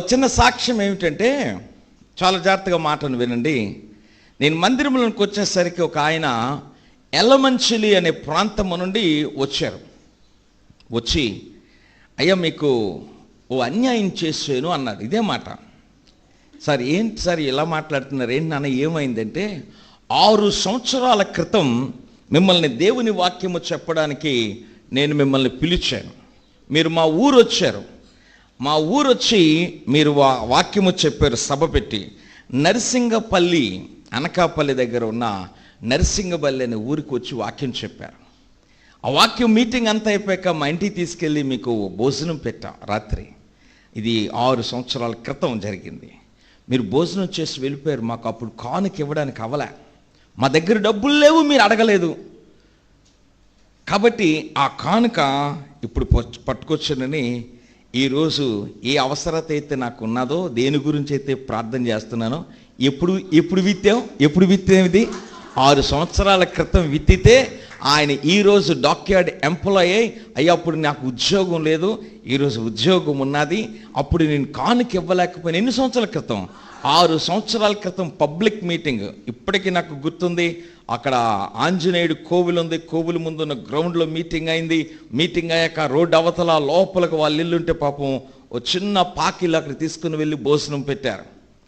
చిన్న సాక్ష్యం ఏమిటంటే, చాలా జాగ్రత్తగా మాటను వినండి. నేను మందిరంలోకి వచ్చేసరికి ఒక ఆయన ఎలమంచిలి అనే ప్రాంతము నుండి వచ్చి అయ్యా మీకు ఓ అన్యాయం చేసాను అన్నాడు. ఇదే మాట. సార్ ఏంటి సార్ ఇలా మాట్లాడుతున్నారు, ఏంటి నాన్న ఏమైందంటే, 6 సంవత్సరాల క్రితం మిమ్మల్ని దేవుని వాక్యము చెప్పడానికి నేను మిమ్మల్ని పిలిచాను. మీరు మా ఊరు వచ్చారు. మా ఊరు వచ్చి మీరు వాక్యము చెప్పారు సభ పెట్టి. నరసింగపల్లి, అనకాపల్లి దగ్గర ఉన్న నరసింగపల్లి అనే ఊరికి వచ్చి వాక్యం చెప్పారు. ఆ వాక్యం మీటింగ్ అంతా అయిపోయాక మా ఇంటికి తీసుకెళ్ళి మీకు భోజనం పెట్టాం రాత్రి. ఇది 6 సంవత్సరాల క్రితం జరిగింది. మీరు భోజనం చేసి వెళ్ళిపోయారు. మాకు అప్పుడు కానుక ఇవ్వడానికి అవ్వలే. మా దగ్గర డబ్బులు లేవు, మీరు అడగలేదు. కాబట్టి ఆ కానుక ఇప్పుడు పట్టుకొచ్చానని ఈరోజు ఏ అవసరత అయితే నాకు ఉన్నదో, దేని గురించి అయితే ప్రార్థన చేస్తున్నానో, ఎప్పుడు విత్తాం ఇది 6 సంవత్సరాల క్రితం విత్తితే ఆయన ఈరోజు డాక్యార్డ్ ఎంప్లాయీ అయ్యి, అప్పుడు నాకు ఉద్యోగం లేదు, ఈరోజు ఉద్యోగం ఉన్నది. అప్పుడు నేను కానుక ఇవ్వలేకపోయినా. ఎన్ని సంవత్సరాల క్రితం? 6 సంవత్సరాల క్రితం పబ్లిక్ మీటింగ్. ఇప్పటికీ నాకు గుర్తుంది. అక్కడ ఆంజనేయుడు కోవిలు ఉంది, కోవిల ముందున్న గ్రౌండ్లో మీటింగ్ అయింది. మీటింగ్ అయ్యాక రోడ్డు అవతల లోపలికి వాళ్ళ ఇల్లుంటే పాపం ఓ చిన్న పాకిలు అక్కడ తీసుకుని వెళ్ళి భోజనం పెట్టారు.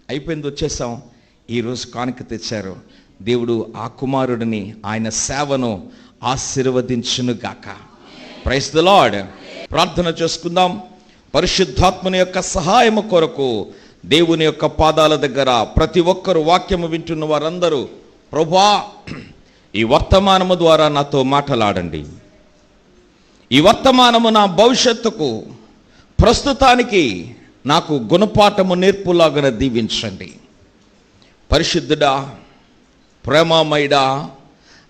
అయిపోయింది, వచ్చేసాం. ఈరోజు కానుక తెచ్చారు. దేవుడు ఆ కుమారుడిని, ఆయన సేవను ఆశీర్వదించునుగాక. Praise the Lord. ప్రార్థన చేసుకుందాం. పరిశుద్ధాత్మని యొక్క సహాయము కొరకు దేవుని యొక్క పాదాల దగ్గర ప్రతి ఒక్కరు వాక్యము వింటున్న వారందరూ, ప్రభువా ఈ వర్తమానము ద్వారా నాతో మాట్లాడండి. ఈ వర్తమానము నా భవిష్యత్తుకు, ప్రస్తుతానికి నాకు గుణపాఠము నేర్పులాగా దీవించండి. పరిశుద్ధుడా, ప్రేమమయుడా,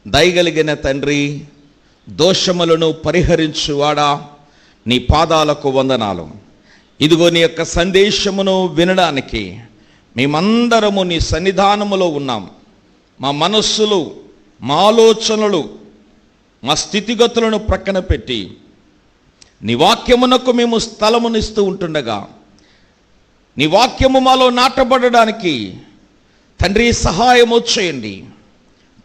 దయగలిగిన తండ్రి, దోషములను పరిహరించువాడా, నీ పాదాలకు వందనాలు. ఇదిగో నీ యొక్క సందేశమును వినడానికి మేమందరము నీ సన్నిధానములో ఉన్నాం. మా మనస్సులు, మా ఆలోచనలు, మా స్థితిగతులను ప్రక్కన పెట్టి నీ వాక్యమునకు మేము స్థలమునిస్తూ ఉంటుండగా, నీ వాక్యము మాలో నాటబడడానికి తండ్రి సహాయము చేయండి.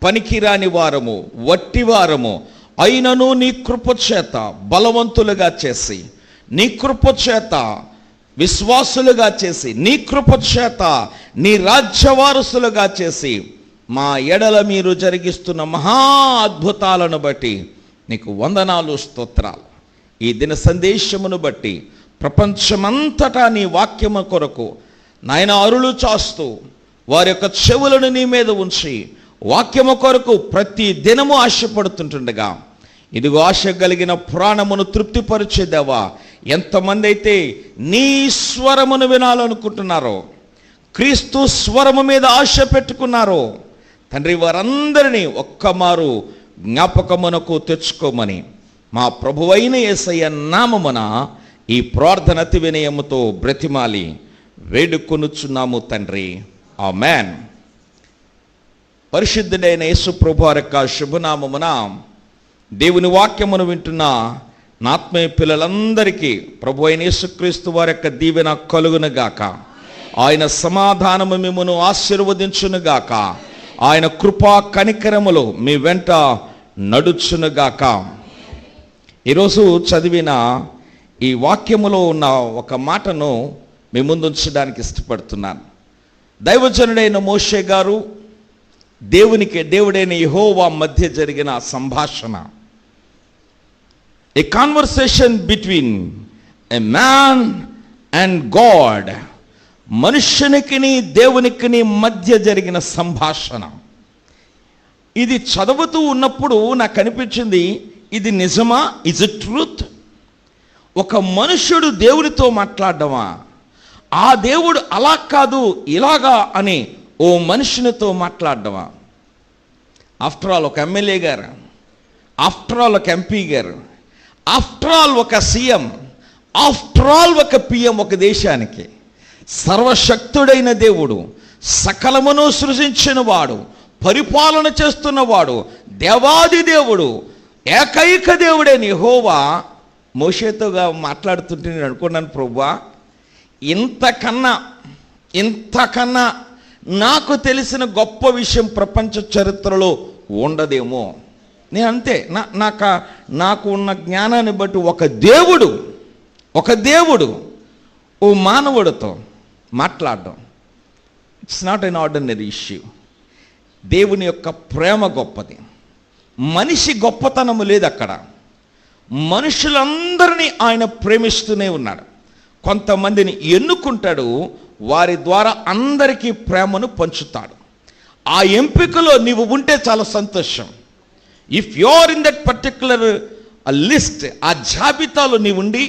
పనికిరాని వారము, వట్టి వారము అయినను నీ కృప చేత బలవంతులుగా చేసి, నీ కృప చేత విశ్వాసులుగా చేసి, నీ కృప చేత నీ రాజ్యవారసులుగా చేసి, మా ఎడల మీరు జరిగిస్తున్న మహా అద్భుతాలను బట్టి నీకు వందనాలు, స్తోత్రాలు. ఈ దిన సందేశమును బట్టి ప్రపంచమంతటా నీ వాక్యము కొరకు నాయన అరులు చాస్తూ వారి యొక్క చెవులను నీ మీద ఉంచి వాక్యము కొరకు ప్రతి దినము ఆశపడుతుంటుండగా, ఇదిగో ఆశ కలిగిన ప్రాణమును తృప్తిపరిచేదేవా, ఎంతమంది అయితే నీ స్వరమును వినాలనుకుంటున్నారో, క్రీస్తు స్వరము మీద ఆశ పెట్టుకున్నారో తండ్రి, వారందరినీ ఒక్కమారు జ్ఞాపకమునకు తెచ్చుకోమని మా ప్రభువైన యేసయ్య నామమున ఈ ప్రార్థన అతి వినయముతో బ్రతిమాలి వేడుకొనుచున్నాము తండ్రి. ఆమేన్. పరిశుద్ధుడైన యేసు ప్రభు యొక్క శుభనామమున దేవుని వాక్యమును వింటున్న నా ఆత్మీయ పిల్లలందరికీ ప్రభు అయిన యేసుక్రీస్తు వారి యొక్క దీవెన కలుగునుగాక. ఆయన సమాధానము మిమ్మును ఆశీర్వదించునుగాక. ఆయన కృపా కనికరములు మీ వెంట నడుచునుగాక. ఈరోజు చదివిన ఈ వాక్యములో ఉన్న ఒక మాటను మీ ముందు ఉంచడానికి ఇష్టపడుతున్నాను. దైవజనుడైన మోషే గారు దేవుడైన యెహోవా మధ్య జరిగిన సంభాషణ, a conversation between a man and God. మనుష్యునికి దేవునికి మధ్య జరిగిన సంభాషణ. ఇది చదువుతూ ఉన్నప్పుడు నాకు అనిపించింది, ఇది నిజమా? Is it truth? ఒక మనుష్యుడు దేవునితో మాట్లాడడమా? ఆ దేవుడు అలా కాదు ఇలాగా అని ఓ మనుషునితో మాట్లాడడమా? ఆఫ్టర్ ఆల్ ఒక ఎమ్మెల్యే గారు, ఆఫ్టర్ ఆల్ ఒక ఎంపీ గారు, ఆఫ్టర్ ఆల్ ఒక సీఎం, ఆఫ్టర్ ఆల్ ఒక పిఎం ఒక దేశానికి. సర్వశక్తుడైన దేవుడు, సకలమును సృజించిన వాడు, పరిపాలన చేస్తున్నవాడు, దేవాది దేవుడు, ఏకైక దేవుడైన యెహోవా మోషేతోగా మాట్లాడుతుంటే నేను అనుకున్నాను, ప్రభువా ఇంతకన్నా నాకు తెలిసిన గొప్ప విషయం ప్రపంచ చరిత్రలో ఉండదేమో. నేను అంతే, నాకు ఉన్న జ్ఞానాన్ని బట్టి ఒక దేవుడు ఓ మానవుడితో మాట్లాడడం, it's not an ordinary issue. దేవుని యొక్క ప్రేమ గొప్పది. మనిషి గొప్పతనము లేదు అక్కడ. మనుషులందరినీ ఆయన ప్రేమిస్తూనే ఉన్నాడు. కొంతమందిని ఎన్నుకుంటాడు, వారి ద్వారా అందరికీ ప్రేమను పంచుతాడు. ఆ ఎంపికలో నీవు ఉంటే చాలా సంతోషం. If you are in that particular list, ఆ జాబితాలో నీవు ఉండి,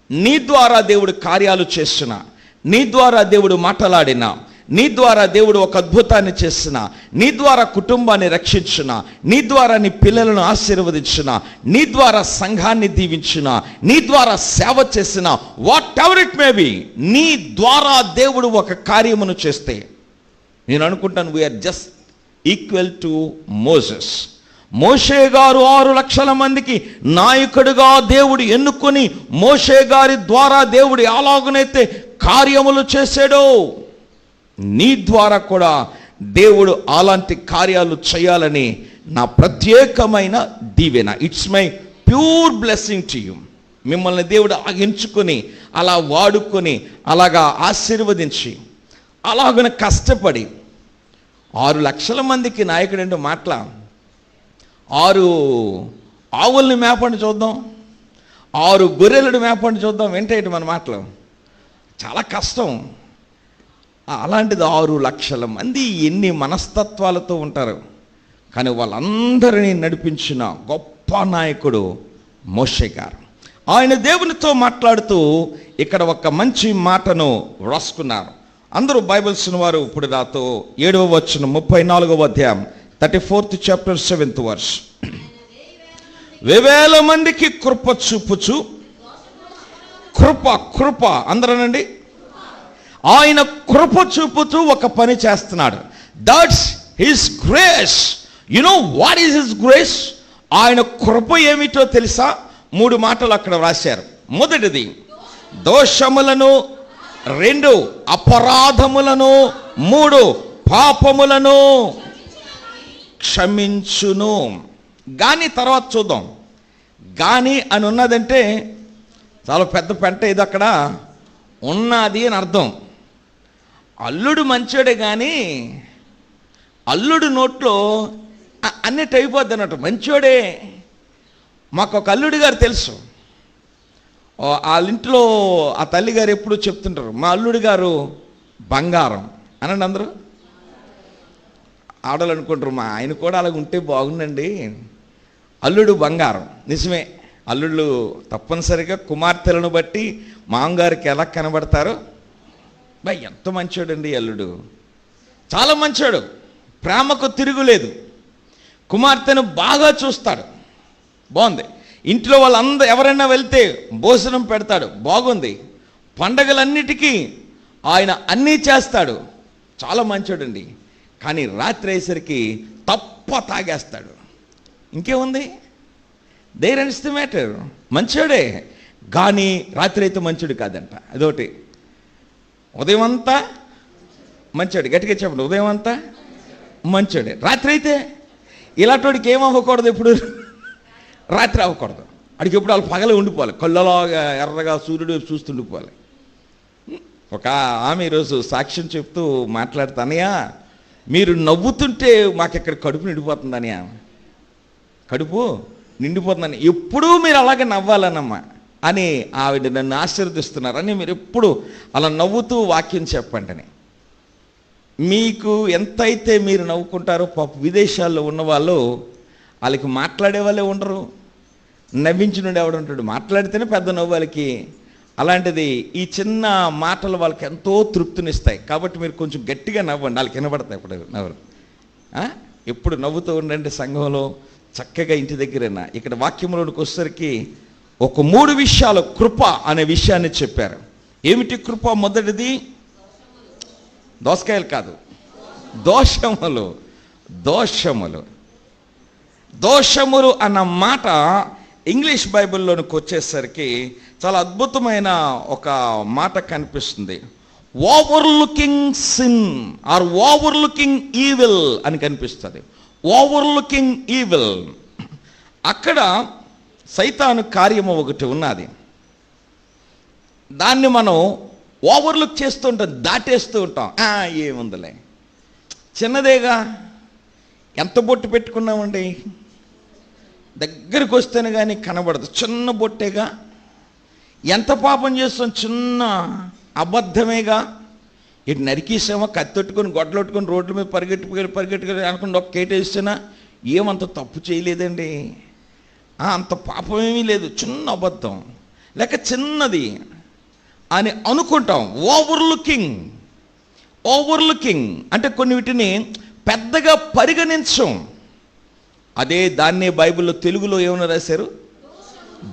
నీ ద్వారా దేవుడు కార్యాలు చేస్తున్నా, నీ ద్వారా దేవుడు మాట్లాడినా, నీ ద్వారా దేవుడు ఒక అద్భుతాన్ని చేసిన, నీ ద్వారా కుటుంబాన్ని రక్షించిన, నీ ద్వారా నీ పిల్లలను ఆశీర్వదించిన, నీ ద్వారా సంఘాన్ని దీవించిన, నీ ద్వారా సేవ చేసిన, whatever it may be, నీ ద్వారా దేవుడు ఒక కార్యమును చేస్తే, నేను అనుకుంటాను we are just equal to Moses. మోషే గారు 6 లక్షల మందికి నాయకుడిగా దేవుడు ఎన్నుకొని, మోషే గారి ద్వారా దేవుడు ఎలాగనైతే కార్యములు చేశాడో, నీ ద్వారా కూడా దేవుడు అలాంటి కార్యాలు చేయాలని నా ప్రత్యేకమైన దీవెన. It's my pure blessing to you. మిమ్మల్ని దేవుడు ఎంచుకొని, అలా వాడుకొని, అలాగా ఆశీర్వదించి, అలాగన కష్టపడి 6 లక్షల మందికి నాయకుడు అంటే మాటల 6 ఆవుల్ని మేపండి చూద్దాం, 6 గొర్రెలను మేపండి చూద్దాం, ఏంటంటే మన మాటలు చాలా కష్టం. అలాంటిది 6 లక్షల మంది ఎన్ని మనస్తత్వాలతో ఉంటారు. కానీ వాళ్ళందరినీ నడిపించిన గొప్ప నాయకుడు మోషే గారు. ఆయన దేవునితో మాట్లాడుతూ ఇక్కడ ఒక మంచి మాటను రాసుకున్నారు. అందరూ బైబిల్స్ వారు ఇప్పుడు నాతో 7వ వచనం 34వ అధ్యాయం 34th chapter 7th verse. వేవేల మందికి కృప చూపుచు, కృప అందరనండి, ఆయన కృప చూపుతూ ఒక పని చేస్తున్నాడు. That's his grace. You know what is his grace? ఆయన కృప ఏమిటో తెలుసా? 3 మాటలు అక్కడ రాశారు. మొదటిది దోషములను, 2 అపరాధములను, 3 పాపములను క్షమించును. గాని తర్వాత చూద్దాం. గాని అని ఉన్నదంటే చాలా పెద్ద పెంట, ఇది అక్కడ ఉన్నది అని అర్థం. అల్లుడు మంచోడే కానీ అల్లుడు నోట్లో అన్నిటి అయిపోద్ది అన్నట్టు. మంచోడే. మాకు ఒక అల్లుడి గారు తెలుసు. వాళ్ళ ఇంట్లో ఆ తల్లిగారు ఎప్పుడు చెప్తుంటారు, మా అల్లుడి గారు బంగారం అనండి. అందరూ ఆడలు అనుకుంటారు, మా ఆయన కూడా అలాగ ఉంటే బాగుండండి. అల్లుడు బంగారం. నిజమే, అల్లుళ్ళు తప్పనిసరిగా కుమార్తెలను బట్టి మామగారికి ఎలా కనబడతారో. బాయ్ ఎంత మంచోడండి అల్లుడు, చాలా మంచోడు, ప్రేమకు తిరుగులేదు, కుమార్తెను బాగా చూస్తాడు, బాగుంది. ఇంట్లో వాళ్ళందరూ ఎవరైనా వెళ్తే భోజనం పెడతాడు, బాగుంది. పండగలన్నిటికీ ఆయన అన్నీ చేస్తాడు, చాలా మంచోడండి. కానీ రాత్రి అయ్యేసరికి తప్ప తాగేస్తాడు. ఇంకేముంది? There ends the matter. మంచోడే కానీ రాత్రి అయితే మంచోడు కాదంట. అదొకటి. ఉదయం అంతా మంచోడు, గట్టిగా చెప్పండి, ఉదయం అంతా మంచోడే, రాత్రి అయితే ఇలాంటివాడికి ఏం అవ్వకూడదు, ఎప్పుడు రాత్రి అవ్వకూడదు. అడికి ఎప్పుడు వాళ్ళు పగలే ఉండిపోవాలి, కళ్ళలాగా ఎర్రగా సూర్యుడు చూస్తుండిపోవాలి. ఒక ఆమె ఈరోజు సాక్ష్యం చెప్తూ మాట్లాడుతానయ్యా, మీరు నవ్వుతుంటే మాకు ఇక్కడ కడుపు నిండిపోతుందని, కడుపు నిండిపోతుందని, ఎప్పుడూ మీరు అలాగే నవ్వాలన్నమ్మా అని ఆవిడ నన్ను ఆశీర్వదిస్తున్నారని, మీరు ఎప్పుడు అలా నవ్వుతూ వాక్యం చెప్పండి అని. మీకు ఎంతైతే మీరు నవ్వుకుంటారో, పాప విదేశాల్లో ఉన్న వాళ్ళు వాళ్ళకి మాట్లాడే వాళ్ళే ఉండరు, నవ్వించినోడు ఎవడు ఉంటాడు? మాట్లాడితేనే పెద్ద నవ్వు వాళ్ళకి. అలాంటిది ఈ చిన్న మాటలు వాళ్ళకి ఎంతో తృప్తినిస్తాయి. కాబట్టి మీరు కొంచెం గట్టిగా నవ్వండి, వాళ్ళకి వినబడతాయి. ఇప్పుడు నవ్వరు, ఎప్పుడు నవ్వుతూ ఉండండి. సంఘంలో చక్కగా ఇంటి దగ్గరైనా ఇక్కడ వాక్యంలోనికి వచ్చేసరికి ఒక 3 విషయాలు కృప అనే విషయాన్ని చెప్పారు. ఏమిటి కృప? మొదటిది దోసకాయలు కాదు, దోషములు. దోషములు అన్న మాట ఇంగ్లీష్ బైబిల్లోనికి వచ్చేసరికి చాలా అద్భుతమైన ఒక మాట కనిపిస్తుంది. ఓవర్లుకింగ్ సిన్ ఆర్ ఓవర్లుకింగ్ ఈవిల్ అని కనిపిస్తుంది. ఓవర్లుకింగ్ ఈవిల్. అక్కడ సైతాను కార్యము ఒకటి ఉన్నది. దాన్ని మనం ఓవర్లుక్ చేస్తూ ఉంటాం, దాటేస్తూ ఉంటాం. ఏముందిలే, చిన్నదేగా, ఎంత బొట్టు పెట్టుకున్నామండి, దగ్గరికి వస్తేనే కానీ కనబడదు, చిన్న బొట్టేగా. ఎంత పాపం చేస్తాం, చిన్న అబద్ధమేగా. ఇటు నరికేసామా, కత్తెట్టుకొని గొడ్డలొట్టుకొని రోడ్ల మీద పరిగెట్టుకొని అనుకుని ఒక కేటేసినా ఏమంత తప్పు చేయలేదండి, అంత పాపం ఏమీ లేదు, చిన్న అబద్ధం లేక చిన్నది అని అనుకుంటాం. ఓవర్లుకింగ్ అంటే కొన్ని వీటిని పెద్దగా పరిగణించం. అదే దాన్నే బైబిల్లో తెలుగులో ఏమైనా రాశారు,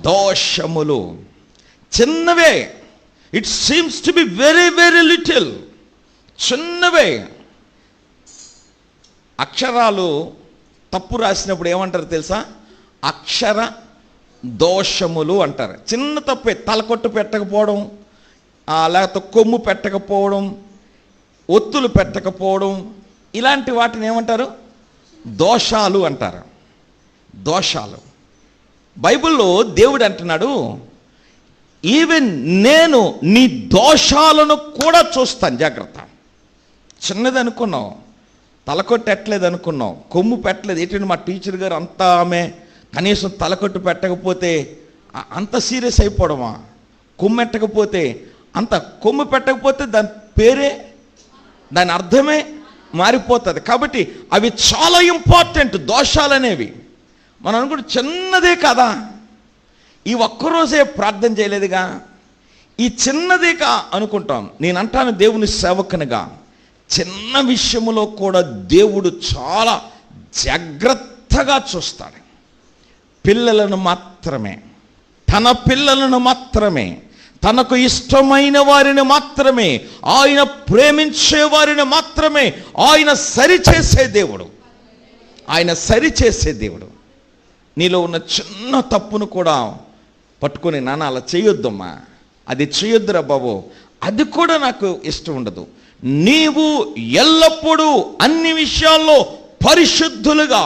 దోషములు. చిన్నవే, it seems to be very very little, చిన్నవే. అక్షరాలు తప్పు రాసినప్పుడు ఏమంటారు తెలుసా, అక్షర దోషములు అంటారు. చిన్న తప్పే, తలకొట్టు పెట్టకపోవడం, లేకపోతే కొమ్ము పెట్టకపోవడం, ఒత్తులు పెట్టకపోవడం, ఇలాంటి వాటిని ఏమంటారు, దోషాలు అంటారు. దోషాలు. బైబిల్లో దేవుడు అంటున్నాడు, ఈవెన్ నేను నీ దోషాలను కూడా చూస్తాను, జాగ్రత్త. చిన్నది అనుకున్నావు, తలకొట్టు పెట్టలేదు అనుకున్నావు, కొమ్ము పెట్టలేదు. ఏంటంటే మా టీచర్ గారు అంతా ఆమె కనీసం తలకొట్టు పెట్టకపోతే అంత సీరియస్ అయిపోవడమా, కొమ్ము పెట్టకపోతే అంత, కొమ్ము పెట్టకపోతే దాని పేరే, దాని అర్థమే మారిపోతుంది. కాబట్టి అవి చాలా ఇంపార్టెంట్, దోషాలు అనేవి. మనం అనుకుంటే చిన్నదే కదా, ఈ ఒక్కరోజే ప్రార్థన చేయలేదుగా, ఈ చిన్నదేగా అనుకుంటాం. నేను అంటాను దేవుని సేవకునిగా, చిన్న విషయంలో కూడా దేవుడు చాలా జాగ్రత్తగా చూస్తాడు. పిల్లలను మాత్రమే, తన పిల్లలను మాత్రమే, తనకు ఇష్టమైన వారిని మాత్రమే, ఆయన ప్రేమించే వారిని మాత్రమే ఆయన సరిచేసే దేవుడు. ఆయన సరిచేసే దేవుడు. నీలో ఉన్న చిన్న తప్పును కూడా పట్టుకొని, నాన్న అలా చేయొద్దమ్మా, అది చేయొద్దురా బాబు, అది కూడా నాకు ఇష్టం ఉండదు. నీవు ఎల్లప్పుడూ అన్ని విషయాల్లో పరిశుద్ధులుగా,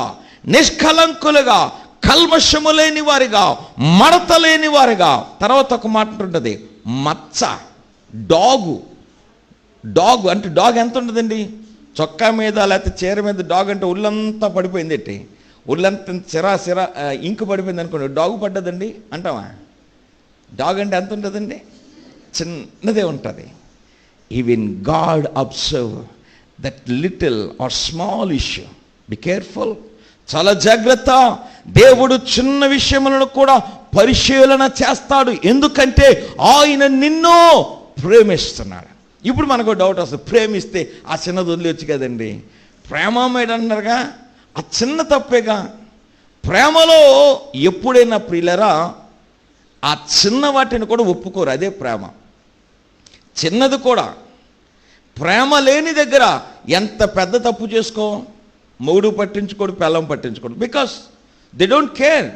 నిష్కలంకులుగా, కల్మషము లేని వారిగా, మడత లేని వారిగా. తర్వాత ఒక మాట ఉంటుంది, మచ్చ. డాగు అంటే డాగ్ ఎంత ఉంటుందండి, చొక్కా మీద లేకపోతే చీర మీద డాగ్ అంటే ఒళ్ళంతా పడిపోయింది, ఏంటి ఒళ్ళంతా సిరా ఇంకు పడిపోయింది అనుకోండి, డాగు పడ్డదండి అంటావా? డాగ్ అంటే ఎంత ఉంటుందండి, చిన్నదే ఉంటుంది. Even God observe that little are small issue. Be careful, చాలా జాగ్రత్త. దేవుడు చిన్న విషయములను కూడా పరిశీలన చేస్తాడు, ఎందుకంటే ఆయన నిన్ను ప్రేమిస్తున్నాడు. ఇప్పుడు మనకు డౌట్ వస్తుంది, ప్రేమిస్తే ఆ చిన్నది వదిలేవచ్చు కదండి. ప్రేమమేడు అంటున్నారుగా, ఆ చిన్న తప్పేగా. ప్రేమలో ఎప్పుడైనా ప్రియులరా ఆ చిన్న వాటిని కూడా ఒప్పుకోరు, అదే ప్రేమ. చిన్నది కూడా. ప్రేమ లేని దగ్గర ఎంత పెద్ద తప్పు చేసుకో, మొగుడు పట్టించుకోడు, పిల్లం పట్టించుకోడు. Because they don't care,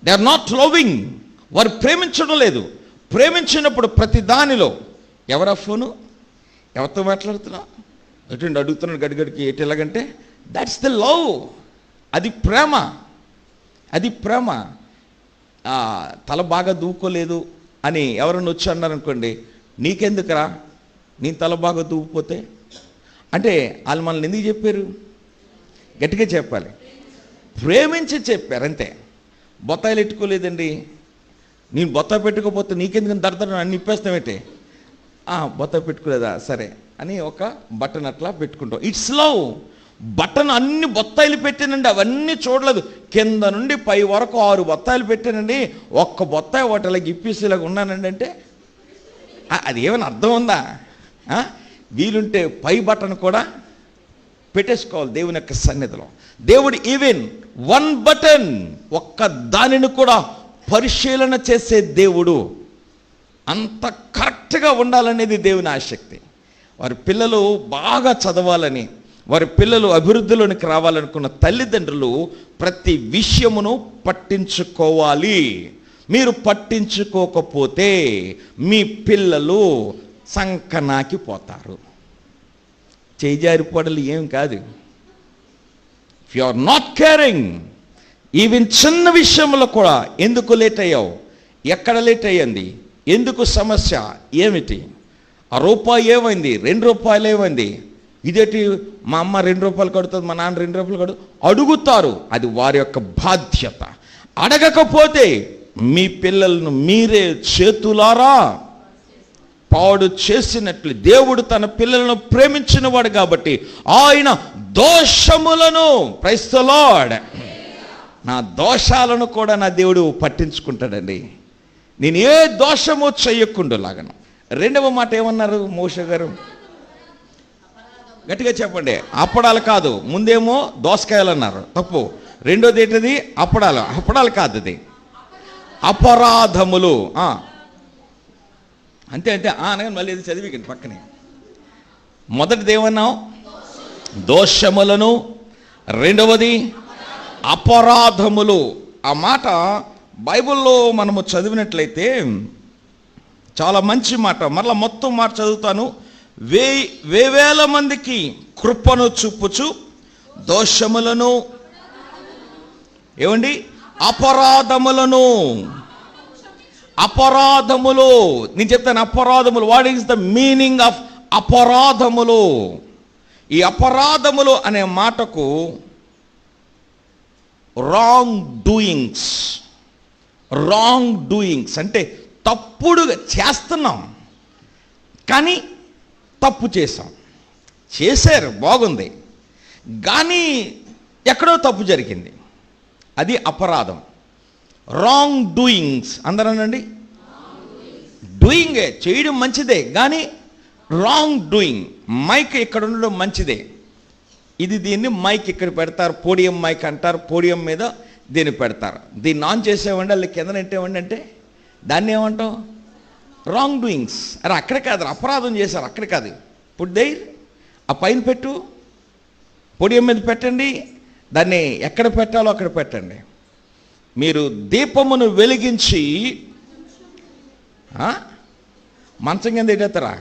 they are not loving. వారు ప్రేమించడం లేదు. ప్రేమించినప్పుడు ప్రతి దానిలో ఎవరా ఫోను, ఎవరితో మాట్లాడుతున్నా, ఎటు అడుగుతున్నాడు గడిగడికి, ఎటు ఎలాగంటే దట్స్ ద లవ్. అది ప్రేమ, అది ప్రేమ. తల బాగా దూకోలేదు అని ఎవరన్నా వచ్చి అన్నారనుకోండి, నీకెందుకురా నీ తల బాగా దూకిపోతే అంటే వాళ్ళు మనల్ని ఎందుకు చెప్పారు, గట్టిగా చెప్పాలి, ప్రేమించి చెప్పారు అంతే. బొత్తాయిలు ఎట్టుకోలేదండి, నేను బొత్తాయి పెట్టుకోపోతే నీకెందుకు దడదడ అన్ని ఇప్పేస్తామేంటి, బొత్తాయి పెట్టుకోలేదా సరే అని ఒక బటన్ అట్లా పెట్టుకుంటాం. It's love. బటన్ అన్ని బొత్తాయిలు పెట్టానండి, అవన్నీ చూడలేదు, కింద నుండి పై వరకు 6 బొత్తాయిలు పెట్టానండి, ఒక్క బొత్తాయి వాటిలాగా ఇప్పేసేలాగా ఉన్నానండి అంటే అది ఏమైనా అర్థం ఉందా? వీలుంటే పై బటన్ కూడా పెట్టేసుకోవాలి దేవుని యొక్క సన్నిధిలో. దేవుడు ఈవెన్ 1 బటన్, ఒక్క దానిని కూడా పరిశీలన చేసే దేవుడు. అంత కరెక్ట్గా ఉండాలనేది దేవుని ఆసక్తి. వారి పిల్లలు బాగా చదవాలని, వారి పిల్లలు అభివృద్ధిలోనికి రావాలనుకున్న తల్లిదండ్రులు ప్రతి విషయమును పట్టించుకోవాలి. మీరు పట్టించుకోకపోతే మీ పిల్లలు సంకనాకిపోతారు. చేజారిపోవడాలు ఏం కాదు. If you are not caring, even చిన్న విషయంలో కూడా, ఎందుకు లేట్ అయ్యావు, ఎక్కడ లేట్ అయ్యింది, ఎందుకు సమస్య ఏమిటి, ఆ రూపాయి ఏమైంది, 2 రూపాయలు ఏమైంది, ఇదేంటి మా అమ్మ 2 రూపాయలు కడుతుంది, మా నాన్న 2 రూపాయలు కడు అడుగుతారు. అది వారి యొక్క బాధ్యత. అడగకపోతే మీ పిల్లలను మీరే చేతులారా పాడు చేసినట్లు. దేవుడు తన పిల్లలను ప్రేమించిన వాడు కాబట్టి ఆయన దోషములను, ప్రైజ్ ది లార్డ్, నా దోషాలను కూడా నా దేవుడు పట్టించుకుంటాడండి. నేను ఏ దోషము చెయ్యకుండాలాగను. రెండవ మాట ఏమన్నారు మోషే గారు? గట్టిగా చెప్పండి. అప్పడాలు కాదు, ముందేమో దోసకాయలు అన్నారు, తప్పు. రెండోది ఏంటిది? అప్పడాలు. అప్పడాలు కాదు, అది అపరాధములు. అంతే అంతే అనగా మళ్ళీ ఇది చదివికండి పక్కనే. మొదటిది ఏమన్నావు? దోషములను. రెండవది అపరాధములు. ఆ మాట బైబిల్లో మనము చదివినట్లయితే చాలా మంచి మాట. మరలా మొత్తం మాట చదువుతాను. వేవేల మందికి కృపను చూపుచు దోషములను, ఏమండి, అపరాధములను. అపరాధములు, నేను చెప్తాను అపరాధములు. What is the meaning of అపరాధములు? ఈ అపరాధములు అనే మాటకు రాంగ్ డూయింగ్స్. రాంగ్ డూయింగ్స్ అంటే తప్పుడుగా చేస్తున్నాం, కానీ తప్పు చేసాం. చేశారు, బాగుంది, కానీ ఎక్కడో తప్పు జరిగింది, అది అపరాధం. Wrong doings అందరనండి. డూయింగే, చేయడం మంచిదే, కానీ రాంగ్ డూయింగ్. మైక్ ఇక్కడ ఉండడం మంచిదే, ఇది దీన్ని మైక్ ఇక్కడ పెడతారు, పోడియం మైక్ అంటారు, పోడియం మీద దీన్ని పెడతారు. దీన్ని ఆన్ చేసేవండి, వాళ్ళకి కింద నెట్టేవండి అంటే దాన్ని ఏమంటాం? Wrong doings. అరే అక్కడ కాదు, అపరాధం చేశారు, అక్కడ కాదు. పుట్ దేర్, ఆ పైన పెట్టు, పోడియం మీద పెట్టండి, దాన్ని ఎక్కడ పెట్టాలో అక్కడ పెట్టండి. మీరు దీపమును వెలిగించి మంచం కింద ఎట్టేస్తారా?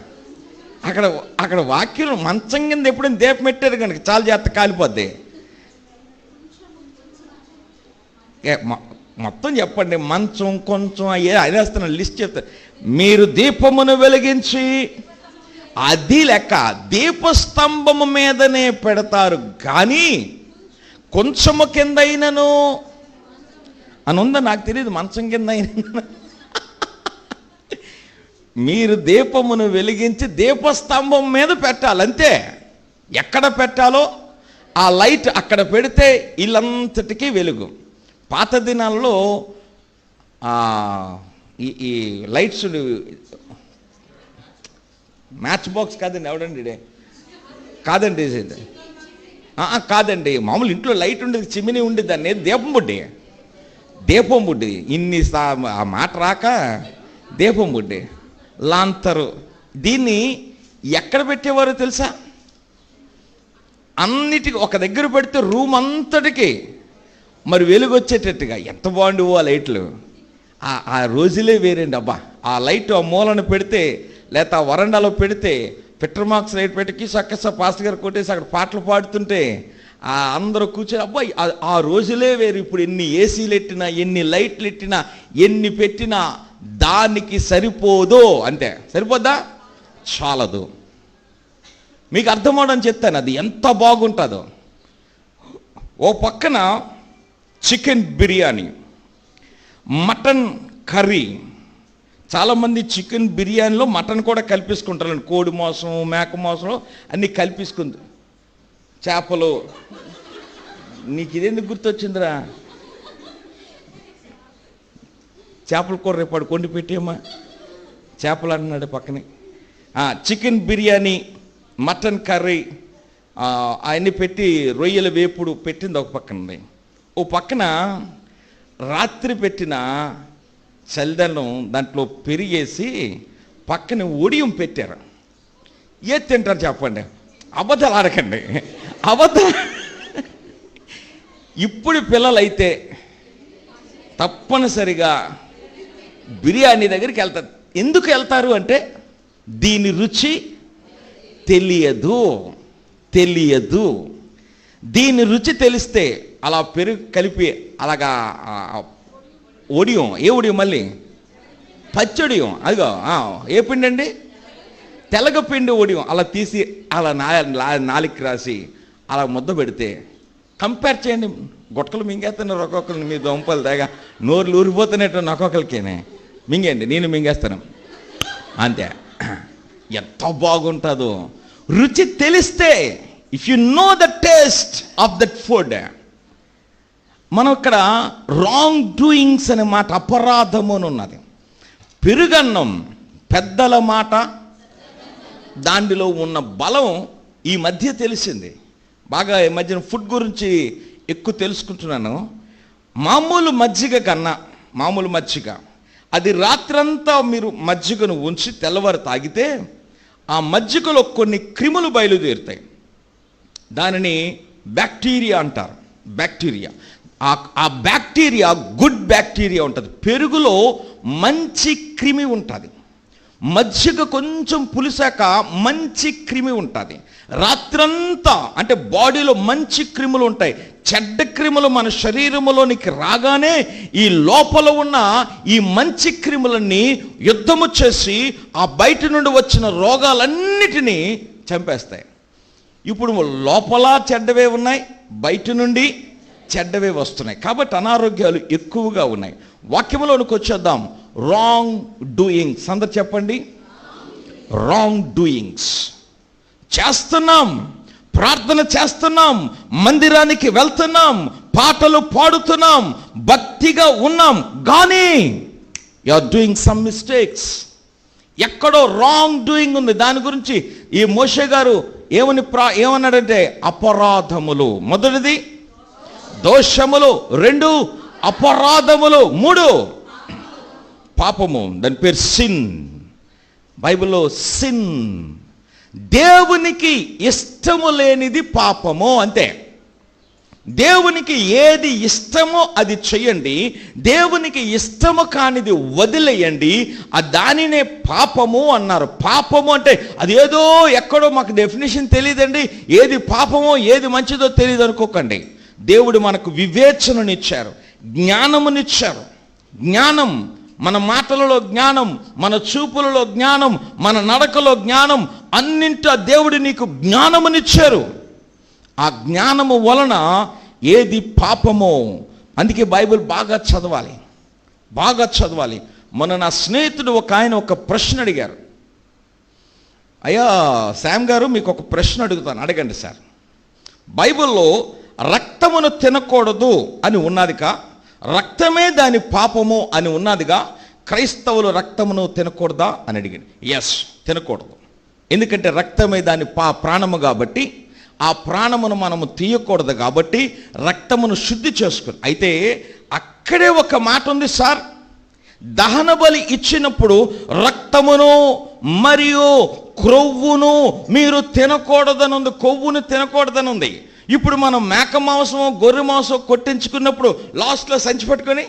అక్కడ వాక్యం మంచం కింద ఎప్పుడైనా దీపం పెట్టారు కనుక చాలా జాగ్రత్త కాలిపోద్ది. మొత్తం చెప్పండి, మంచం కొంచెం అదేస్తున్నాను, లిస్ట్ చెప్తారు. మీరు దీపమును వెలిగించి, అది లెక్క దీపస్తంభము మీదనే పెడతారు, కానీ కొంచెము కింద అయినను అని ఉందా నాకు తెలియదు, మంచం కింద అయినా. మీరు దీపమును వెలిగించి దీపస్తంభం మీద పెట్టాలి, అంతే. ఎక్కడ పెట్టాలో ఆ లైట్ అక్కడ పెడితే ఇల్లంతటికీ వెలుగు. పాత దినాల్లో ఈ లైట్స్ మ్యాచ్ బాక్స్ కాదండి, ఎవడండి కాదండి, కాదండి, మామూలు ఇంట్లో లైట్ ఉండేది, చిమిని ఉండేది, దాన్ని దీపం బుడ్డి ఇన్ని ఆ మాట రాక దీపం బుడ్డి లాంతరు. దీన్ని ఎక్కడ పెట్టేవారో తెలుసా? అన్నిటికీ ఒక దగ్గర పెడితే రూమ్ అంతటికి మరి వెలుగు వచ్చేటట్టుగా. ఎంత బాగుండేవో ఆ లైట్లు. ఆ రోజులే వేరేండి. అబ్బా, ఆ లైట్ ఆ మూలను పెడితే, లేకపోతే ఆ వరండాలో పెడితే, పిట్టర్ మార్క్స్ లైట్ పెట్టి చక్కస పాస్టర్ గారు కొట్టేసి అక్కడ పాటలు పాడుతుంటే అందరూ కూర్చొని, అబ్బాయి ఆ రోజులే వేరు. ఇప్పుడు ఎన్ని ఏసీలు ఎట్టినా, ఎన్ని లైట్లు ఎట్టినా, ఎన్ని పెట్టినా దానికి సరిపోదు. అంతే, సరిపోద్దా? చాలదు. మీకు అర్థమవడం చెప్తాను అది ఎంత బాగుంటుందో. ఓ పక్కన చికెన్ బిర్యానీ, మటన్ కర్రీ. చాలామంది చికెన్ బిర్యానీలో మటన్ కూడా కల్పించుకుంటారు, కోడి మాంసం, మేక మాంసం అన్నీ కల్పించుకుంది. చేపలు, నీకు ఇదెందుకు గుర్తొచ్చిందిరా? చేపల కూర రేపాడు కొండి పెట్టేమ్మా, చేపలు అంటున్నాడు పక్కనే. చికెన్ బిర్యానీ, మటన్ కర్రీ అవన్నీ పెట్టి, రొయ్యల వేపుడు పెట్టింది ఒక పక్కన. ఓ పక్కన రాత్రి పెట్టిన చల్దనం దాంట్లో పెరిగేసి పక్కన ఒడియం పెట్టారు. ఏది తింటారు చెప్పండి? అబద్ధాలు ఆడకండి, అబద్ధం. ఇప్పుడు పిల్లలైతే తప్పనిసరిగా బిర్యానీ దగ్గరికి వెళ్తారు. ఎందుకు వెళ్తారు అంటే దీని రుచి తెలియదు. దీని రుచి తెలిస్తే అలా పెరుగు కలిపి అలాగా ఒడియం, ఏ ఒడియం మళ్ళీ పచ్చడియం, అదిగో ఏ పిండి అండి, తెలగపిండి ఒడియం, అలా తీసి అలా నాలికి రాసి అలా ముద్ద పెడితే కంపేర్ చేయండి. గుట్టకలు మింగేస్తున్నారు ఒక్కొక్కరిని, మీ దొంపలు తెగ నోరులు ఊరిపోతున్నట్టు ఒక్కొక్కరికేనే మింగండి, నేను మింగేస్తాను అంతే. ఎంత బాగుంటుందో రుచి తెలిస్తే. If you know the taste of that food. మనం ఇక్కడ రాంగ్ డూయింగ్స్ అనే మాట, అపరాధము అని ఉన్నది. పెరుగన్నం పెద్దల మాట, దానిలో ఉన్న బలం ఈ మధ్య తెలిసింది. బాగా ఈ మధ్యన ఫుడ్ గురించి ఎక్కువ తెలుసుకుంటున్నాను. మామూలు మజ్జిగ కన్నా, మామూలు మజ్జిగ అది రాత్రంతా మీరు మజ్జిగను ఉంచి తెల్లవారు తాగితే ఆ మజ్జిగలో కొన్ని క్రిములు బయలుదేరుతాయి. దానిని బ్యాక్టీరియా అంటారు. బ్యాక్టీరియా, ఆ బ్యాక్టీరియా గుడ్ బ్యాక్టీరియా ఉంటుంది. పెరుగులో మంచి క్రిమి ఉంటుంది. మజ్జిగ కొంచెం పులిసాక మంచి క్రిమి ఉంటుంది. రాత్రంతా అంటే బాడీలో మంచి క్రిములు ఉంటాయి. చెడ్డ క్రిములు మన శరీరములోనికి రాగానే ఈ లోపల ఉన్న ఈ మంచి క్రిములన్నీ యుద్ధము చేసి ఆ బయట నుండి వచ్చిన రోగాలన్నిటినీ చంపేస్తాయి. ఇప్పుడు లోపల చెడ్డవే ఉన్నాయి, బయట నుండి చెడ్డవే వస్తున్నాయి. కాబట్టి అనారోగ్యాలు ఎక్కువగా ఉన్నాయి. వాక్యంలోనికి వచ్చేద్దాం. Wrong doings. అందరు చెప్పండి, రాంగ్ డూయింగ్స్. చేస్తున్నాం, ప్రార్థన చేస్తున్నాం, మందిరానికి వెళ్తున్నాం, పాటలు పాడుతున్నాం, భక్తిగా ఉన్నాం, కానీ you are doing some mistakes. ఎక్కడో రాంగ్ డూయింగ్ ఉంది. దాని గురించి ఈ మోషే గారు ఏమన్నాడంటే అపరాధములు, మొదటిది దోషములు, 2 అపరాధములు, 3 పాపము. దాని పేరు సిన్. బైబిల్లో సిన్. దేవునికి ఇష్టము లేనిది పాపము, అంతే. దేవునికి ఏది ఇష్టమో అది చెయ్యండి, దేవునికి ఇష్టము కానిది వదిలేయండి. దానినే పాపము అన్నారు. పాపము అంటే అదేదో ఎక్కడో మాకు డెఫినేషన్ తెలియదండి, ఏది పాపమో ఏది మంచిదో తెలియదు అనుకోకండి. దేవుడు మనకు వివేచననిచ్చారు, జ్ఞానమునిచ్చారు. జ్ఞానం, మన మాటలలో జ్ఞానం, మన చూపులలో జ్ఞానం, మన నడకలో జ్ఞానం, అన్నింటా దేవుడు నీకు జ్ఞానమునిచ్చారు. ఆ జ్ఞానము వలన ఏది పాపమో, అందుకే బైబిల్ బాగా చదవాలి, బాగా చదవాలి. మొన్న నా స్నేహితుడు ఒక ఆయన ఒక ప్రశ్న అడిగారు. అయ్యా శామ్ గారు, మీకు ఒక ప్రశ్న అడుగుతాను, అడగండి సార్. బైబిల్లో రక్తమును తినకూడదు అని ఉన్నదిగా, రక్తమే దాని పాపము అని ఉన్నదిగా, క్రైస్తవులు రక్తమును తినకూడదా అని అడిగాడు. ఎస్, తినకూడదు. ఎందుకంటే రక్తమే దాని ప్రాణము కాబట్టి, ఆ ప్రాణమును మనము తీయకూడదు కాబట్టి రక్తమును శుద్ధి చేసుకుని. అయితే అక్కడే ఒక మాట ఉంది సార్, దహన బలి ఇచ్చినప్పుడు రక్తమును మరియు క్రొవ్వును మీరు తినకూడదని ఉంది, కొవ్వును తినకూడదని ఉంది. ఇప్పుడు మనం మేక మాంసం, గొర్రె మాంసం కొట్టించుకున్నప్పుడు లాస్ట్లో సంచి పట్టుకొని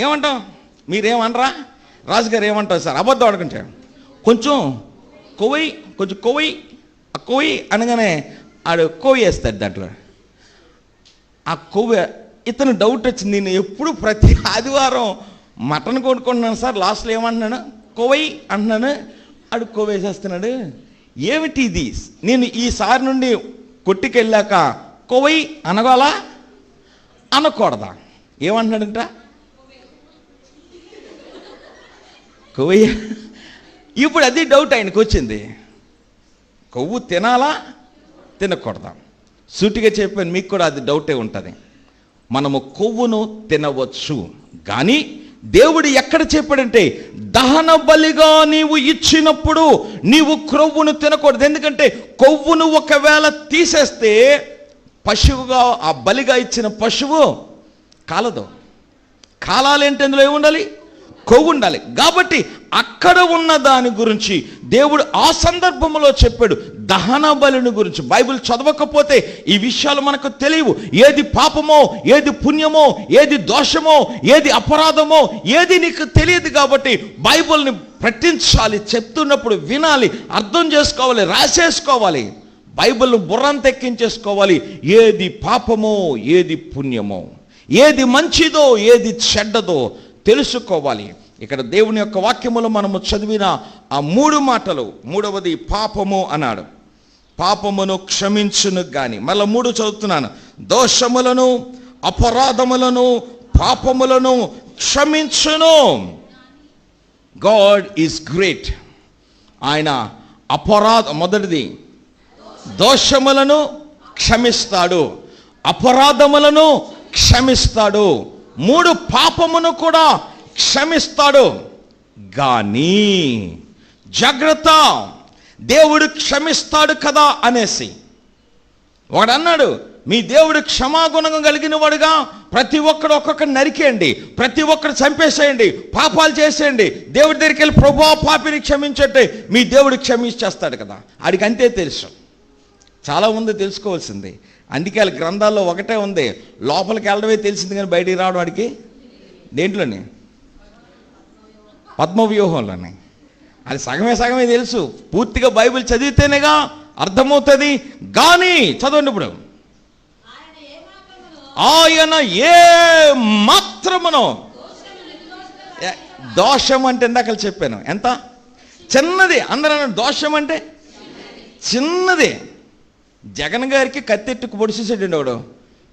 ఏమంటాం? మీరేమనరా? రాజుగారు ఏమంటారు సార్? అబద్ధం అడుగుంటే కొంచెం కొవ్వయి, కొంచెం కొవ్వయి, ఆ కొవ్వి అనగానే ఆడు కొవ్వు వేస్తాడు దాంట్లో. ఆ కొవ్వు, ఇతను డౌట్ వచ్చింది. నేను ఎప్పుడు ప్రతి ఆదివారం మటన్ కొనుక్కుంటున్నాను సార్, లాస్ట్లో ఏమంటున్నాను? కొవ్వయి అంటున్నాను, ఆడు కొవ్వు వేసేస్తున్నాడు. ఏమిటి ఇది? నేను ఈసారి నుండి కొట్టుకెళ్ళాక కొవ్వయి అనగాలా అనకూడదా? ఏమంటున్నాడంట? కొవ్వయ్య. ఇప్పుడు అది డౌట్ ఆయనకు వచ్చింది. కొవ్వు తినాలా తినకూడదా? సూటిగా చెప్పాను, మీకు కూడా అది డౌటే ఉంటుంది. మనము కొవ్వును తినవచ్చు, కానీ దేవుడు ఎక్కడ చెప్పాడంటే దహన బలిగా నీవు ఇచ్చినప్పుడు నీవు క్రొవ్వును తినకూడదు. ఎందుకంటే కొవ్వును ఒకవేళ తీసేస్తే పశువుగా, ఆ బలిగా ఇచ్చిన పశువు కాలదు. కాలాలేంటి? అందులో ఏముండాలి? కొవ్వు ఉండాలి. కాబట్టి అక్కడ ఉన్న దాని గురించి దేవుడు ఆ సందర్భంలో చెప్పాడు. దహన బలిని గురించి బైబిల్ చదవకపోతే ఈ విషయాలు మనకు తెలియవు. ఏది పాపమో, ఏది పుణ్యమో, ఏది దోషమో, ఏది అపరాధమో, ఏది నీకు తెలియదు. కాబట్టి బైబిల్ని పఠించాలి, చెప్తున్నప్పుడు వినాలి, అర్థం చేసుకోవాలి, రాసేసుకోవాలి, బైబిల్ను బుర్రంత ఎక్కించేసుకోవాలి. ఏది పాపమో, ఏది పుణ్యమో, ఏది మంచిదో, ఏది చెడ్డదో తెలుసుకోవాలి. ఇక్కడ దేవుని యొక్క వాక్యములో మనము చదివిన ఆ 3 మాటలు, మూడవది పాపము అన్నాడు. పాపమును క్షమించును గాని, మళ్ళీ 3 చదువుతున్నాను. దోషములను, అపరాధములను, పాపములను క్షమించును. God is great. ఆయన మొదటిది దోషములను క్షమిస్తాడు, అపరాధములను క్షమిస్తాడు, 3 పాపమును కూడా క్షమిస్తాడు. కానీ జాగ్రత్త, దేవుడు క్షమిస్తాడు కదా అనేసి వాడు అన్నాడు, మీ దేవుడు క్షమాగుణం కలిగిన వాడుగా ప్రతి ఒక్కడు ఒక్కొక్కరు నరికేయండి, ప్రతి ఒక్కరు చంపేసేయండి, పాపాలు చేసేయండి, దేవుడి దగ్గరికి వెళ్ళి ప్రభువా పాపిని క్షమించట్టే, మీ దేవుడు క్షమించేస్తాడు కదా. ఆడికి అంతే తెలుసు. చాలా ఉంది తెలుసుకోవాల్సింది. అందుకే వాళ్ళ గ్రంథాల్లో ఒకటే ఉంది, లోపలికి వెళ్ళడమే తెలిసింది కానీ బయటికి రావడం వాడికి దేంట్లోని పద్మవ్యూహంలోనే. అది సగమే తెలుసు. పూర్తిగా బైబిల్ చదివితేనేగా అర్థమవుతుంది. కానీ చదవండి ఇప్పుడు, ఆయన ఏ మాత్రమునో, దోషం అంటే ఇందాక చెప్పాను ఎంత చిన్నది. అందరూ దోషం అంటే చిన్నది. జగన్ గారికి కత్తెట్టుకు పొడిచేసాడండి వాడు.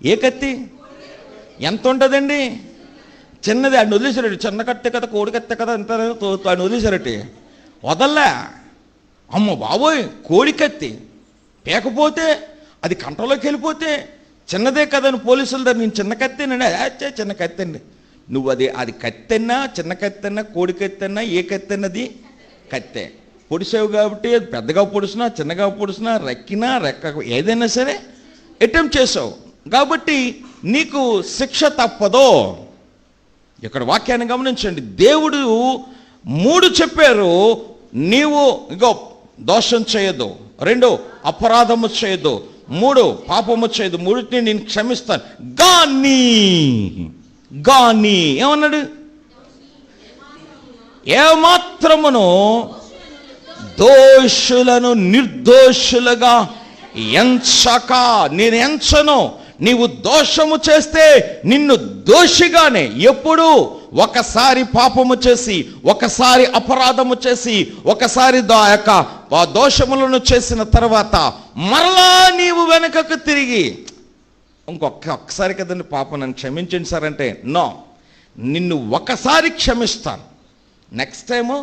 ఏ కత్తి ఎంత ఉంటుందండి? చిన్నది. ఆడిని వదిలేశాడు. చిన్న కత్తి కదా, కోడి కత్తి కదా, ఎంత ఆడిని వదిలేశారటి. వదల్లా. అమ్మ బాబోయ్, కోడి కత్తి పేకపోతే అది కంట్రోల్లోకి వెళ్ళిపోతే చిన్నదే కదని పోలీసుల దగ్గర నేను చిన్న కత్తేనండి, అదే చిన్న కత్తి అండి. నువ్వు అది కత్తెన్నా, చిన్న కత్తెన్నా, కోడి కత్తెన్నా, ఏ కత్తెన్నది కత్తే. పొడిసావు కాబట్టి అది పెద్దగా పొడిసినా, చిన్నగా పొడిసినా, రెక్కినా, రెక్క ఏదైనా సరే అటెంప్ట్ చేసావు కాబట్టి నీకు శిక్ష తప్పదో. ఇక్కడ వాక్యాన్ని గమనించండి. దేవుడు 3 చెప్పారు. నీవు ఇంకో దోషం చేయొద్దు, 2 అపరాధము చేయొద్దు, 3 పాపము చేయదు, 3 నేను క్షమిస్తాను. కానీ ఏమన్నాడు? ఏమాత్రమును దోషులను నిర్దోషులుగా ఎంచక, నేను ఎంచను. నీవు దోషము చేస్తే నిన్ను దోషిగానే, ఎప్పుడు ఒకసారి పాపము చేసి, ఒకసారి అపరాధము చేసి, ఒకసారి దోషములను చేసిన తర్వాత మరలా నీవు వెనుకకు తిరిగి ఒక్కసారి కదండి పాపం నన్ను క్షమించండి సార్ అంటే, నో, నిన్ను ఒకసారి క్షమిస్తాను, నెక్స్ట్ టైము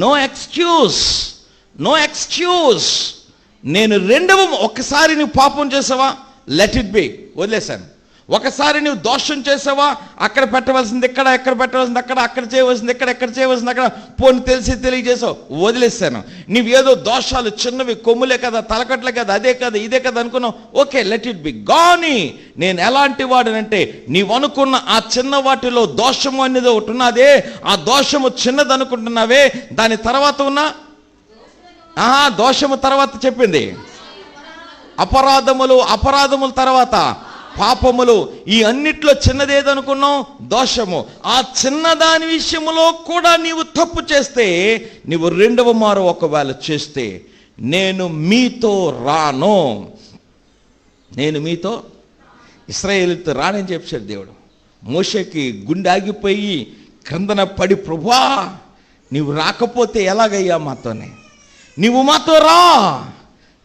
నో ఎక్స్క్యూజ్. నేను ఒకసారి నువ్వు పాపం చేసావా, లెట్ ఇట్ బి, వదిలేశాను. ఒకసారి నువ్వు దోషం చేసావా, అక్కడ పెట్టవలసింది ఇక్కడ, ఎక్కడ పెట్టవలసింది అక్కడ, అక్కడ చేయవలసింది ఇక్కడ, ఎక్కడ చేయవలసింది అక్కడ, పోనీ తెలియజేసావు, వదిలేశాను. నువ్వు ఏదో దోషాలు చిన్నవి, కొమ్ములే కదా, తలకట్లే కదా, అదే కదా, ఇదే కదా అనుకున్నావు, ఓకే, లెట్ ఇట్ బి. కానీ నేను ఎలాంటి వాడినంటే, నీవు అనుకున్న ఆ చిన్న వాటిలో దోషము అనేది ఒకటి ఉన్నదే, ఆ దోషము చిన్నది అనుకుంటున్నావే, దాని తర్వాత ఉన్న దోషము తర్వాత చెప్పింది అపరాధముల తర్వాత పాపములు. ఈ అన్నిట్లో చిన్నదేదనుకున్నాం దోషము. ఆ చిన్నదాని విషయంలో కూడా నీవు తప్పు చేస్తే, నీవు 2వ మారు ఒకవేళ చేస్తే, నేను మీతో రాను. ఇశ్రాయేలుతో రానని చెప్పాడు దేవుడు. మోషేకి గుండె ఆగిపోయి క్రిందన పడి, ప్రభువా నీవు రాకపోతే ఎలాగయ్యా మాతోనే, నీవు మాతో రా,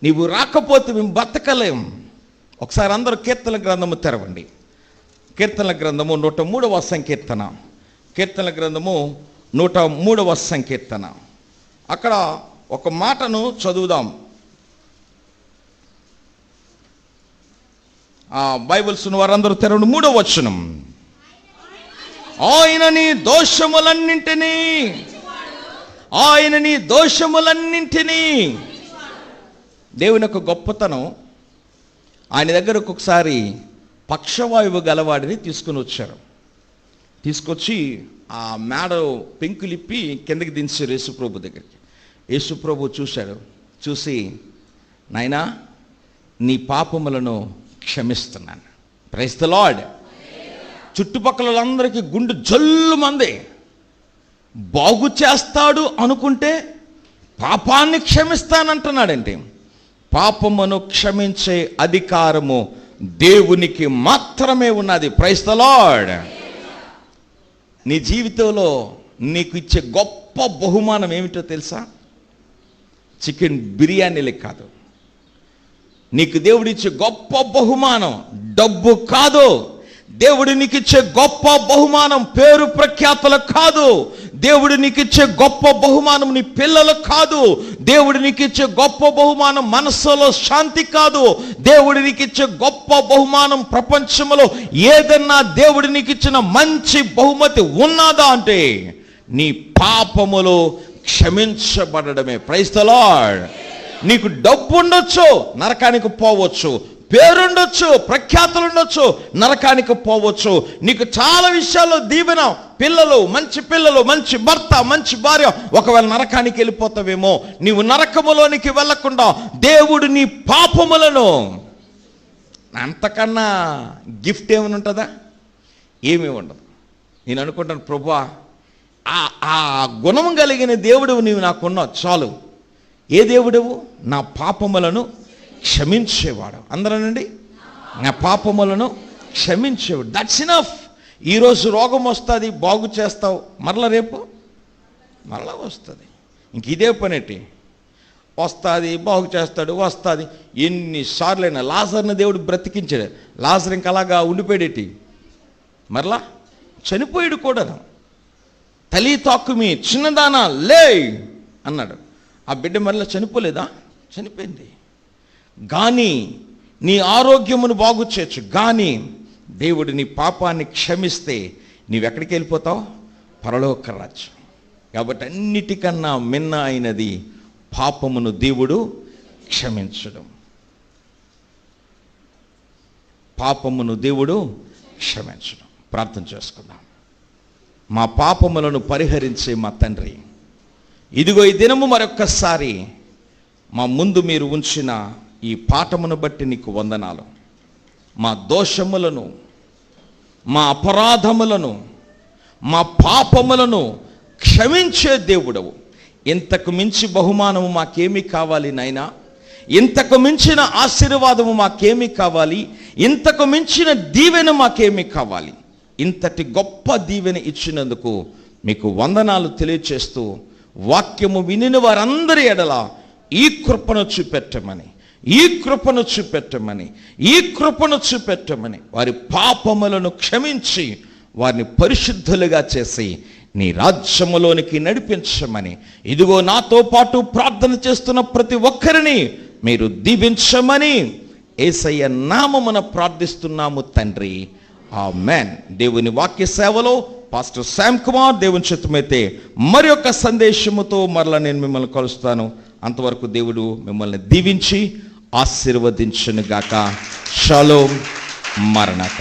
నీవు రాకపోతే మేము బతకలేం. ఒకసారి అందరూ కీర్తన గ్రంథము తెరవండి. కీర్తన గ్రంథము 103వ సంకీర్తన. కీర్తన గ్రంథము 103వ సంకీర్తన. అక్కడ ఒక మాటను చదువుదాం. బైబిల్స్ వారందరూ తెరవండి. 3వ వచనం. ఆయన నీ దోషములన్నింటినీ దేవుని యొక్క గొప్పతనం. ఆయన దగ్గర ఒక్కొక్కసారి పక్షవాయువు గలవాడిని తీసుకొచ్చి ఆ మేడ పెంకులిప్పి కిందకి దించారు యేసుప్రభు దగ్గరికి. యేసుప్రభు చూశాడు. చూసి, నాయనా నీ పాపములను క్షమిస్తున్నాను. Praise the lord. చుట్టుపక్కల వాళ్ళందరికీ గుండె జల్లుమంది. బాగు చేస్తాడు అనుకుంటే పాపాన్ని క్షమిస్తానంటున్నాడంటే, పాపమును క్షమించే అధికారము దేవునికి మాత్రమే ఉన్నది. Praise the Lord. నీ జీవితంలో నీకు ఇచ్చే గొప్ప బహుమానం ఏమిటో తెలుసా? చికెన్ బిర్యానీలే కాదు. నీకు దేవుడిచ్చే గొప్ప బహుమానం డబ్బు కాదు. దేవుడు నీకు ఇచ్చే గొప్ప బహుమానం పేరు ప్రఖ్యాతలు కాదు. దేవుడు నీకు ఇచ్చే గొప్ప బహుమానం నీ పిల్లలు కాదు. దేవుడు నీకు ఇచ్చే గొప్ప బహుమానం మనస్సులో శాంతి కాదు. దేవుడు నీకు ఇచ్చే గొప్ప బహుమానం ప్రపంచంలో ఏదన్నా దేవుడు నీకు ఇచ్చిన మంచి బహుమతి ఉన్నదా అంటే నీ పాపములు క్షమించబడమే. Praise the lord. నీకు డబ్బు ఉండొచ్చు, నరకానికి పోవచ్చు. పేరుండొచ్చు, ప్రఖ్యాతులు ఉండొచ్చు, నరకానికి పోవచ్చు. నీకు చాలా విషయాల్లో దీవెన, పిల్లలు, మంచి భర్త, మంచి భార్య, ఒకవేళ నరకానికి వెళ్ళిపోతావేమో. నీవు నరకములోనికి వెళ్ళకుండా దేవుడు నీ పాపములను, అంతకన్నా గిఫ్ట్ ఏమైనా ఉంటుందా? ఏమీ ఉండదు. నేను అనుకుంటాను, ప్రభువా ఆ గుణం కలిగిన దేవుడు నీవు నాకున్నావు చాలు. ఏ దేవుడవు? నా పాపములను క్షమించేవాడు. అందరనండి, నా పాపములను క్షమించేవాడు. That's enough. ఈరోజు రోగం వస్తుంది, బాగు చేస్తావు, మరలా రేపు మరలా వస్తుంది. ఇంక ఇదే పనేటి. వస్తుంది, బాగు చేస్తాడు, వస్తుంది. ఎన్నిసార్లైనా లాజర్ని దేవుడు బ్రతికించాడు. లాజర్ ఇంక అలాగా ఉండిపోయేటి, మరలా చనిపోయాడు కూడా. తల్లి తాకుమి చిన్నదానా లే అన్నాడు. ఆ బిడ్డ మరలా చనిపోలేదా? చనిపోయింది. కానీ నీ ఆరోగ్యమును బాగు చేయొచ్చు, కానీ దేవుడు నీ పాపాన్ని క్షమిస్తే నీవెక్కడికి వెళ్ళిపోతావు? పరలోక రాజ్యం. కాబట్టి అన్నిటికన్నా మిన్న అయినది పాపమును దేవుడు క్షమించడం. పాపమును దేవుడు క్షమించడం. ప్రార్థన చేసుకుందాం. మా పాపములను పరిహరించే మా తండ్రి, ఇదిగో ఈ దినము మరొక్కసారి మా ముందు మీరు ఉంచిన ఈ పాఠమును బట్టి నీకు వందనాలు. మా దోషములను, మా అపరాధములను, మా పాపములను క్షమించే దేవుడవు. ఇంతకు మించి బహుమానము మాకేమీ కావాలి నాయనా? ఇంతకు మించిన ఆశీర్వాదము మాకేమీ కావాలి? ఇంతకు మించిన దీవెన మాకేమీ కావాలి? ఇంతటి గొప్ప దీవెన ఇచ్చినందుకు మీకు వందనాలు తెలియచేస్తూ, వాక్యము వినిన వారందరి ఎడల ఈ కృపను చూపెట్టమని, ఈ కృపను చూపెట్టమని, ఈ కృపను చూపెట్టమని, వారి పాపములను క్షమించి వారిని పరిశుద్ధులుగా చేసి నీ రాజ్యములోనికి నడిపించమని, ఇదిగో నాతో పాటు ప్రార్థన చేస్తున్న ప్రతి ఒక్కరిని మీరు దీవించమని యేసయ్య నామమున ప్రార్థిస్తున్నాము తండ్రి. ఆమేన్. దేవుని వాక్య సేవలో పాస్టర్ శామ్ కుమార్ దేవుని చిత్తమైతే మరి యొక్క సందేశముతో మరలా నేను మిమ్మల్ని కలుస్తాను. అంతవరకు దేవుడు మిమ్మల్ని దీవించి ఆశీర్వదించును గాక. షలోమ్. మరణత.